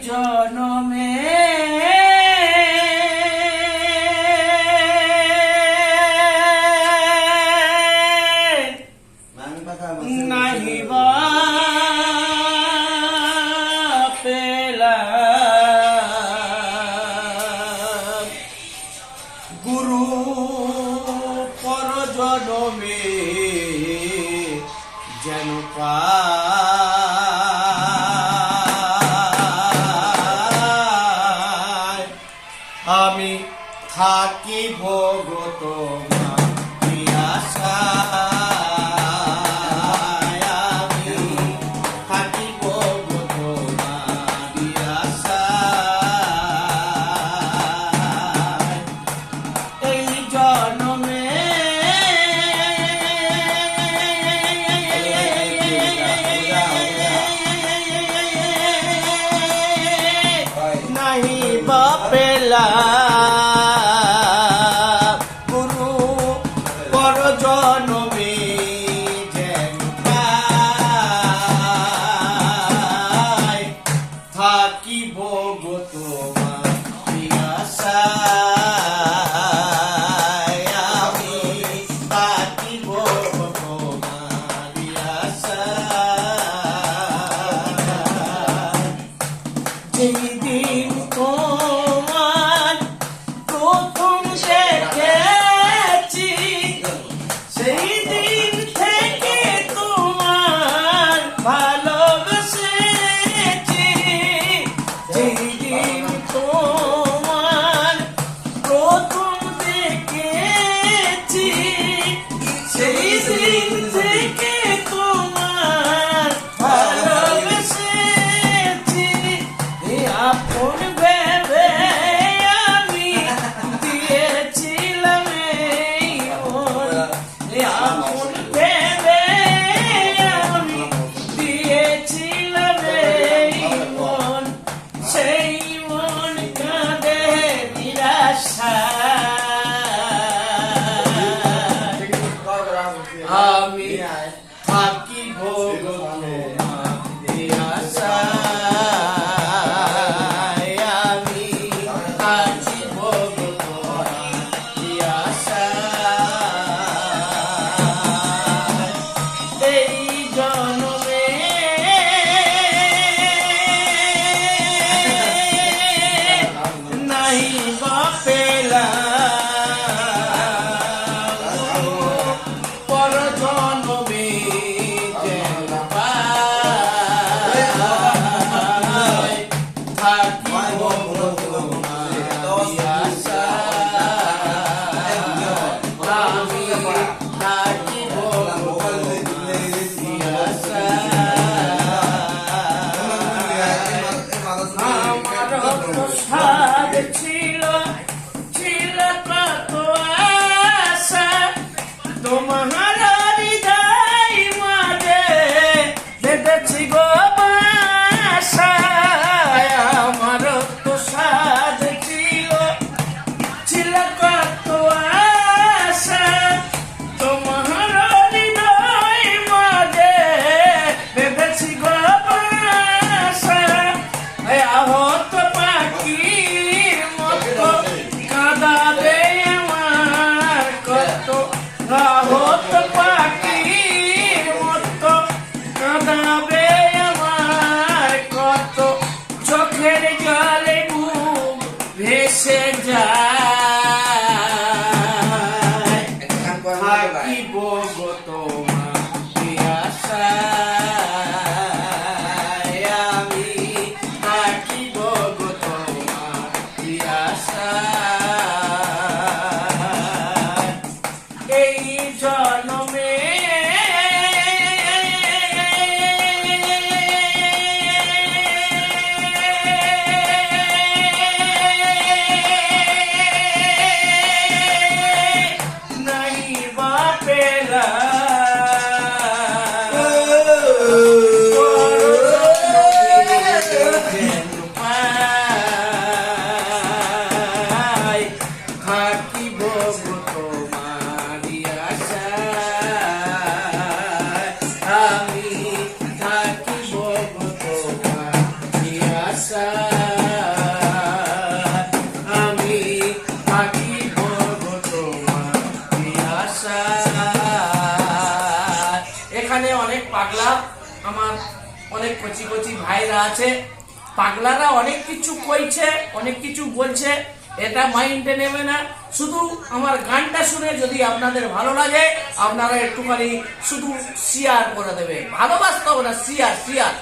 জনমে নাহিবা পেলাম গুরু পর জনমে যেন পাই আমি থাকি ভগত পেলা গুরু পর জনমে যেন পাই থাকিব গো তোমার আশায় আমি থাকিব গো তোমার আশায় যেদিন তোমার প্রথম দেখেছি সেই দিন থেকে তোমার ভালোবেসেছি যেদিন তোমার প্রথম দেখেছি সেই দিন থেকে তোমার ভালোবেসেছি আপন ভেবে আমি দিয়েছিলাম আপন ভেবে আমি দিয়েছিলাম মন সেই মন কাঁদে নিরাশা আমি থাকি ভগত নিরাশা ছিল ছিল কত আশা তোমার হৃদয় মাঝে বেঁধেছি গো বাসা আমার তো সাধ ছিল ছিল কত আশা তোমার হৃদয় মাঝে বেঁধেছি গো বাসা আহত পাখির মতো কাঁদাবে আমার কত আহত পাখির মতো কাঁদাবে আমার কত চোখের জলে বুক ভেসে যায় থাকিব গো তোমার আশায় আমি থাকিব গো তোমার আশায় এই জনমে নাহিবা পেলা থাকিব গো তোমার আশায় আমি থাকিব গো তোমার আশায়। আশা। এখানে অনেক পাগলা, আমার অনেক কচি কচি ভাইরা আছে, পাগলারা অনেক কিছু কইছে, অনেক কিছু বলছে, এটা মাইন্ডে নেবে না। শুধু আমার গানটা শুনে যদি আপনাদের ভালো লাগে, আপনারা একটুখানি শুধু শেয়ার করে দেবে, ভালোবাসতে হবে না, শেয়ার শেয়ার।